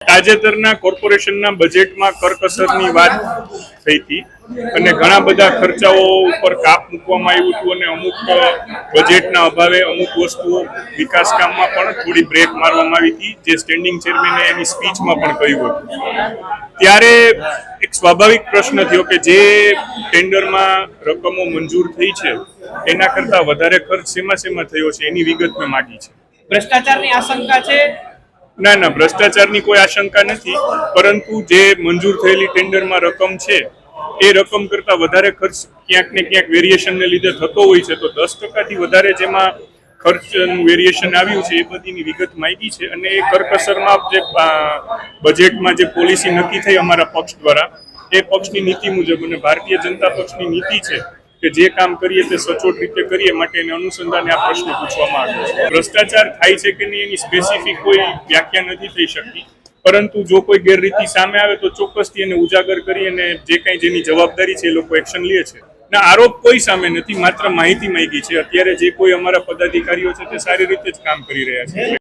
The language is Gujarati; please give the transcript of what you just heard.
તાજેતરના કોર્પોરેશનના બજેટમાં કરકસરની વાત થઈ હતી અને ઘણા બધા ખર્ચાઓ ઉપર કાપ મૂકવામાં આવ્યું હતું અને અમુક બજેટના અભાવે અમુક વસ્તુઓ વિકાસ કામમાં પણ થોડી બ્રેક મારવામાં આવી હતી, જે સ્ટેન્ડિંગ ચેરમેને એની સ્પીચમાં પણ કહ્યું હતું। ત્યારે એક સ્વાભાવિક પ્રશ્ન થયો કે જે ટેન્ડરમાં રકમો મંજૂર થઈ છે એના કરતાં વધારે ખર્ચ શેમાં થયો છે એની વિગત મેં માંગી છે। ભ્રષ્ટાચારની આશંકા છે? ના, ભ્રષ્ટાચારની કોઈ આશંકા નથી, પરંતુ જે મંજૂર થયેલી ટેન્ડરમાં રકમ છે એ રકમ કરતાં વધારે ખર્ચ ક્યાંક ને ક્યાંક વેરિએશનને લીધે થતો હોય છે, તો 10%થી વધારે જેમાં ખર્ચનું વેરિએશન આવ્યું છે એ બધીની વિગત માંગી છે। અને એ કરકસરમાં જે બજેટમાં જે પોલિસી નક્કી થઈ અમારા પક્ષ દ્વારા, એ પક્ષની નીતિ મુજબ અને ભારતીય જનતા પક્ષની નીતિ છે કે જે કામ કરીએ તે સચોટ રીતે કરીએ માટે એને અનુસંધાને આ પ્રશ્ન પૂછવામાં આવ્યો છે। ભ્રષ્ટાચાર થાય છે કે નહીં એની સ્પેસિફિક કોઈ વ્યાખ્યા નથી થઈ શકતી, પરંતુ જો કોઈ ગેરરીતિ સામે આવે તો ચોક્કસથી એને ઉજાગર કરી અને જે કાંઈ જેની જવાબદારી છે એ લોકો એક્શન લે છે। ના, આરોપ કોઈ સામે નથી, માત્ર માહિતી માંગી છે। અત્યારે જે કોઈ અમારા પદાધિકારીઓ છે તે સારી રીતે જ કામ કરી રહ્યા છે।